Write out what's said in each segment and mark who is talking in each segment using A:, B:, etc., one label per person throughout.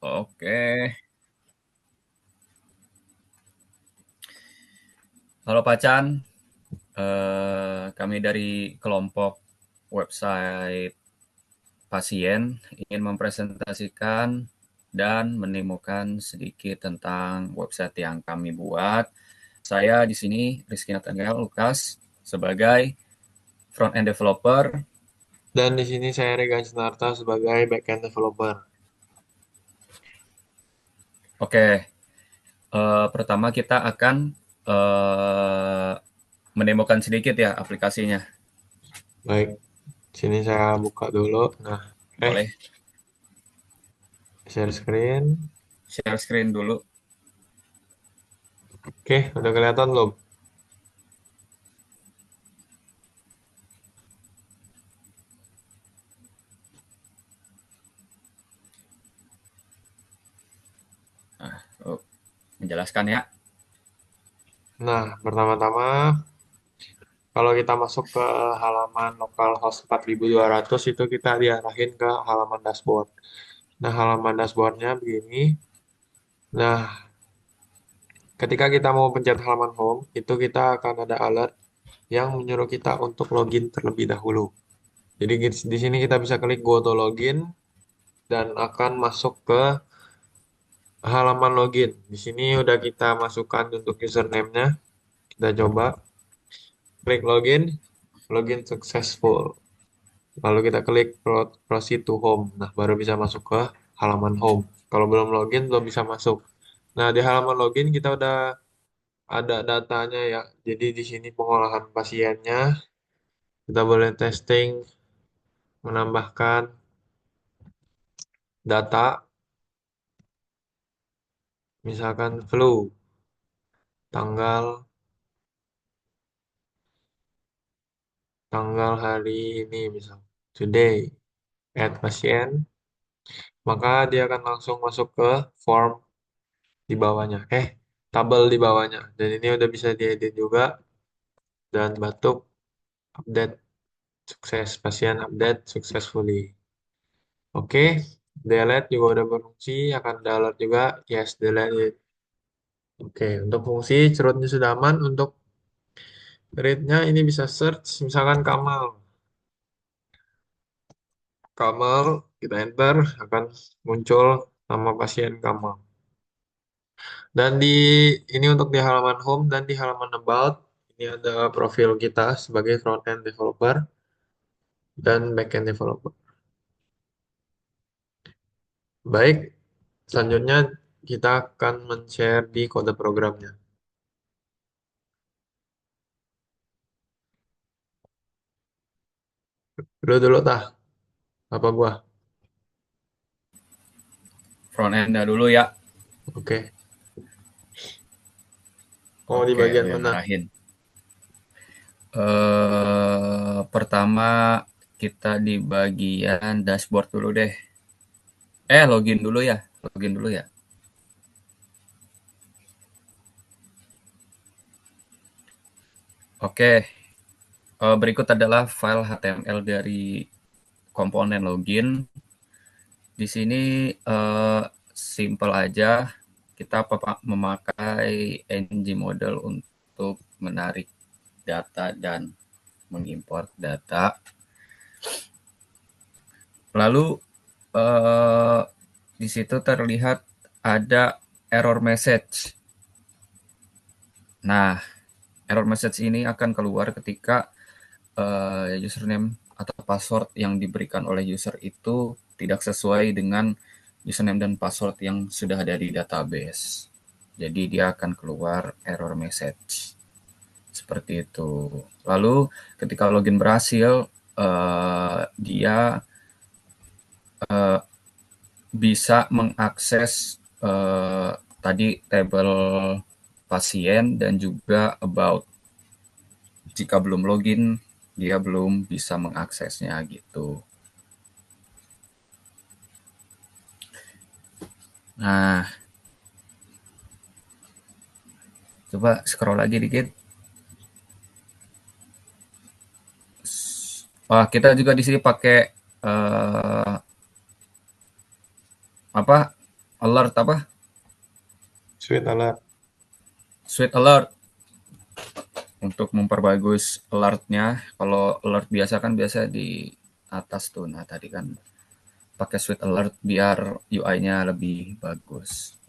A: Oke, halo Pak Chan. Kami dari kelompok website pasien ingin mempresentasikan dan menemukan sedikit tentang website yang kami buat. Saya di sini Rizky Nathaniel Lukas sebagai front end developer.
B: Dan di sini saya Regan Sunarta sebagai backend developer.
A: Oke, pertama kita akan eh, menemukan sedikit ya aplikasinya.
B: Baik, sini saya buka dulu. Nah,
A: Boleh
B: share screen.
A: share screen dulu.
B: Oke, udah kelihatan belum?
A: Nah, menjelaskan ya.
B: Nah, pertama-tama kalau kita masuk ke halaman localhost 4200 itu kita diarahin ke halaman dashboard. Nah, halaman dashboardnya begini. Nah, ketika kita mau pencet halaman home, itu kita akan ada alert yang menyuruh kita untuk login terlebih dahulu. Jadi di sini kita bisa klik go to login dan akan masuk ke halaman login. Di sini udah kita masukkan untuk username-nya. Kita coba klik login, login successful. Lalu kita klik proceed to home. Nah, baru bisa masuk ke halaman home. Kalau belum login, belum bisa masuk. Nah, di halaman login kita udah ada datanya ya. Jadi di sini pengolahan pasiennya. Kita boleh testing, menambahkan data, misalkan flu, tanggal tanggal hari ini misal today, add pasien, maka dia akan langsung masuk ke form di bawahnya. Tabel di bawahnya. Dan ini udah bisa diedit juga dan batuk update sukses pasien update successfully. Oke, delete juga udah berfungsi, akan download juga. Yes, delete it. Oke, untuk fungsi cerutnya sudah aman. Untuk read-nya ini bisa search, misalkan Kamal. Kamal, kita enter, akan muncul nama pasien Kamal. Dan ini untuk di halaman home dan di halaman about, ini ada profil kita sebagai front-end developer dan back-end developer. Baik, selanjutnya kita akan men-share di kode programnya. Dulu dulu tah, apa gua?
A: Front end dulu ya.
B: Oke. Mau di
A: Oke,
B: bagian
A: yang
B: mana?
A: ngarahin. Pertama kita di bagian dashboard dulu deh. Login dulu ya. Login dulu ya. Oke, berikut adalah file HTML dari komponen login. Di sini simple aja. Kita memakai ng model untuk menarik data dan mengimport data. Lalu eh, di situ terlihat ada error message. Nah, error message ini akan keluar ketika username atau password yang diberikan oleh user itu tidak sesuai dengan username dan password yang sudah ada di database. Jadi dia akan keluar error message seperti itu. Lalu ketika login berhasil, dia eh, bisa mengakses tadi tabel pasien dan juga about. Jika belum login, dia belum bisa mengaksesnya gitu. Nah, coba scroll lagi dikit. Wah, kita juga di sini pakai apa Alert apa?
B: Sweet alert.
A: Sweet alert untuk memperbagus alertnya. Kalau alert biasa kan biasa di atas tuh. Nah tadi kan pakai sweet alert biar UI-nya lebih bagus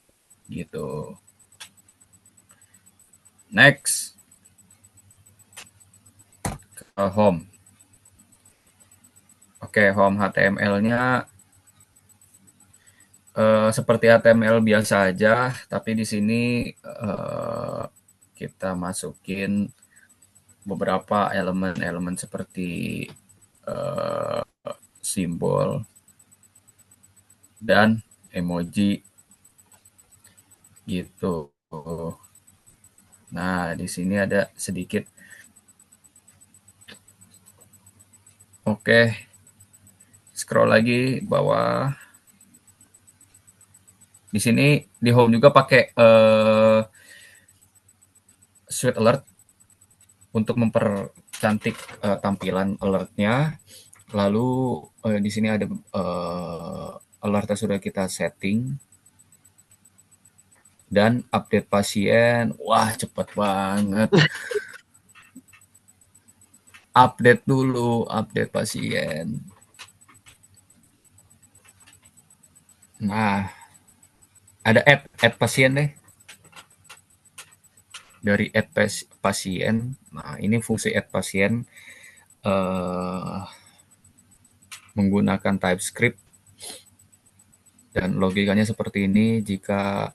A: gitu. Next, home. Oke, home HTML-nya seperti HTML biasa aja, tapi di sini kita masukin beberapa elemen-elemen seperti eh, simbol dan emoji gitu. Nah, di sini ada sedikit. Oke, scroll lagi bawah. Di sini di home juga pakai sweet alert untuk mempercantik tampilan alertnya. Lalu di sini ada alert yang sudah kita setting dan update pasien. Wah, cepet banget. Update dulu, update pasien. Nah, ada add pasien deh. Dari add pasien. Nah, ini fungsi add pasien eh, menggunakan TypeScript dan logikanya seperti ini. Jika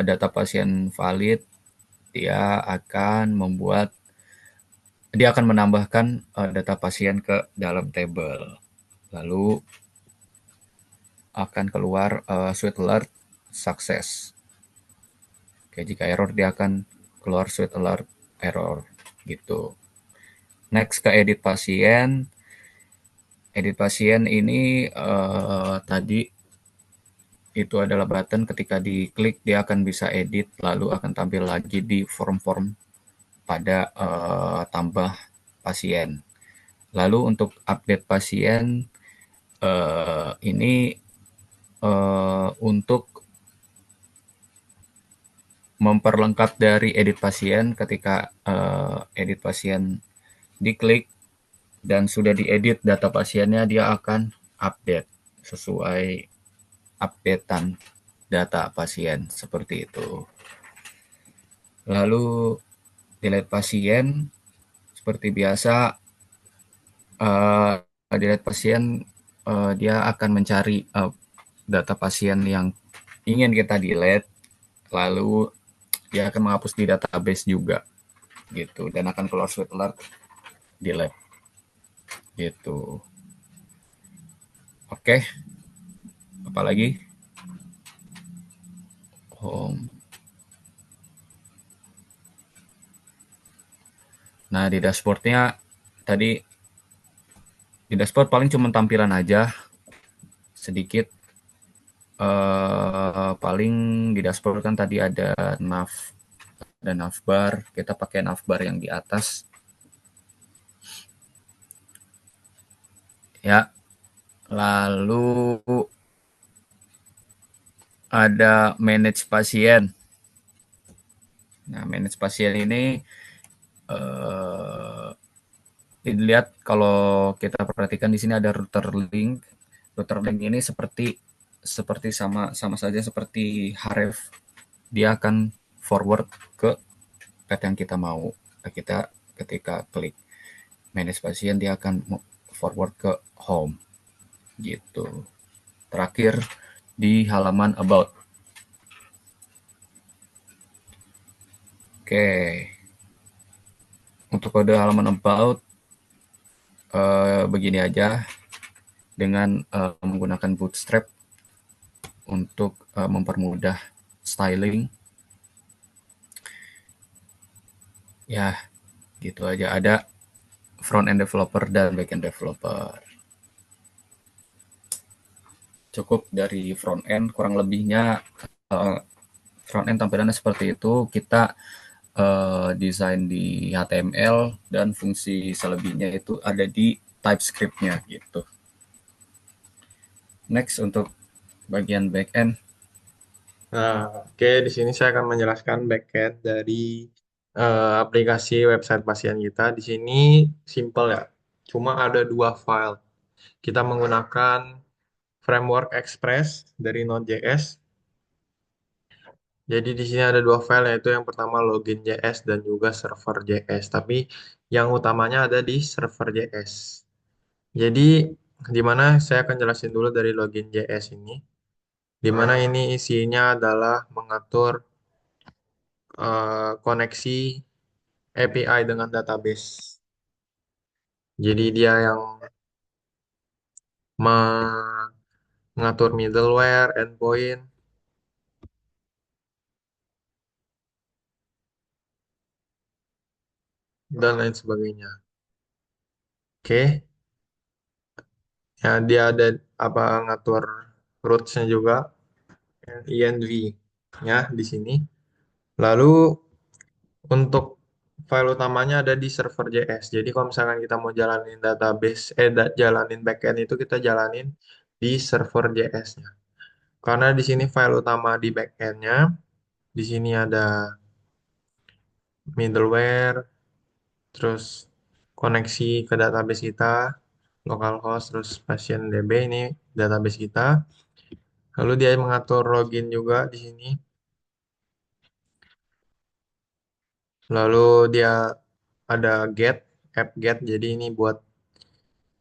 A: data pasien valid, dia akan menambahkan data pasien ke dalam table. Lalu akan keluar sweet alert success. Oke, jika error dia akan keluar sweet alert error gitu. Next ke edit pasien. Edit pasien ini tadi itu adalah button, ketika diklik dia akan bisa edit, lalu akan tampil lagi di form-form pada tambah pasien. Lalu untuk update pasien ini untuk memperlengkap dari edit pasien. Ketika edit pasien diklik dan sudah diedit data pasiennya, dia akan update sesuai updatean data pasien seperti itu. Lalu delete pasien seperti biasa, delete pasien dia akan mencari data pasien yang ingin kita delete, lalu dia akan menghapus di database juga gitu, dan akan keluar sweet alert delete gitu. Oke, apalagi home. Nah, di dashboardnya tadi, di dashboard paling cuma tampilan aja sedikit. Paling di dashboard kan tadi ada nav dan navbar. Kita pakai navbar yang di atas ya. Lalu ada manage pasien. Nah, manage pasien ini dilihat, kalau kita perhatikan di sini ada router link. Router link ini seperti sama saja seperti href. Dia akan forward ke path yang kita mau. Kita ketika klik manage pasien, dia akan forward ke home gitu. Terakhir di halaman about. Oke, untuk kode halaman about begini aja, dengan menggunakan Bootstrap untuk mempermudah styling. Ya, gitu aja. Ada front end developer dan back end developer. Cukup dari front end, kurang lebihnya front end tampilannya seperti itu. Kita desain di HTML dan fungsi selebihnya itu ada di TypeScript-nya gitu. Next, untuk bagian back end.
B: Nah, oke, di sini saya akan menjelaskan backend dari aplikasi website pasien kita. Di sini simple ya, cuma ada dua file. Kita menggunakan framework Express dari Node.js. Jadi di sini ada dua file, yaitu yang pertama login.js dan juga server.js. Tapi yang utamanya ada di server.js. Jadi di mana saya akan jelasin dulu dari login.js ini. Di mana ini isinya adalah mengatur koneksi API dengan database. Jadi dia yang mengatur middleware, endpoint, dan lain sebagainya. Oke, ya dia ada apa ngatur roots-nya juga, env ya di sini. Lalu untuk file utamanya ada di server JS. Jadi kalau misalkan kita mau jalanin database, jalanin backend itu kita jalanin di server JS-nya. Karena di sini file utama di backend-nya, di sini ada middleware, terus koneksi ke database kita, localhost, terus pasien DB ini database kita. Lalu dia mengatur login juga di sini. Lalu dia ada get, app get, jadi ini buat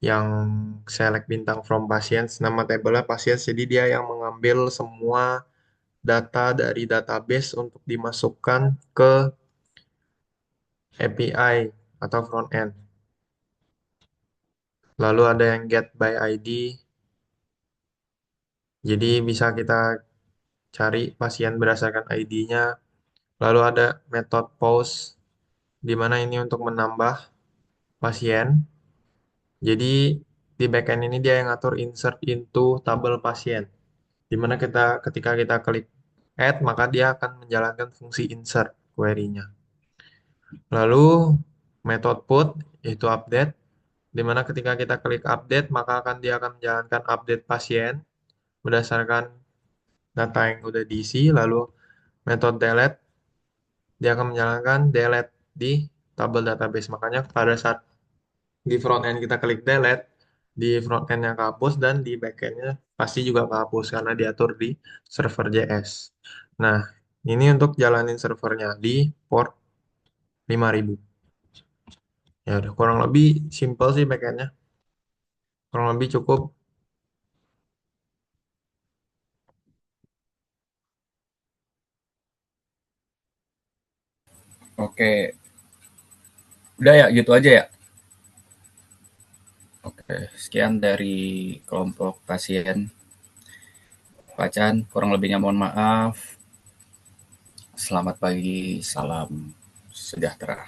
B: yang select bintang from patients, nama tabelnya patients, jadi dia yang mengambil semua data dari database untuk dimasukkan ke API atau front end. Lalu ada yang get by ID, jadi bisa kita cari pasien berdasarkan ID-nya. Lalu ada metode post, di mana ini untuk menambah pasien. Jadi di backend ini dia yang ngatur insert into tabel pasien. Di mana ketika kita klik add, maka dia akan menjalankan fungsi insert query-nya. Lalu metode put, yaitu update, di mana ketika kita klik update, maka dia akan menjalankan update pasien berdasarkan data yang udah diisi. Lalu metode delete, dia akan menjalankan delete di tabel database. Makanya pada saat di front end kita klik delete, di front end yang kehapus dan di back end-nya pasti juga kehapus karena diatur di server JS. Nah, ini untuk jalanin servernya di port 5000. Ya udah kurang lebih simple sih back end-nya. Kurang lebih cukup.
A: Oke, udah ya gitu aja ya. Oke, sekian dari kelompok pasien. Pak Chan, kurang lebihnya mohon maaf. Selamat pagi, salam sejahtera.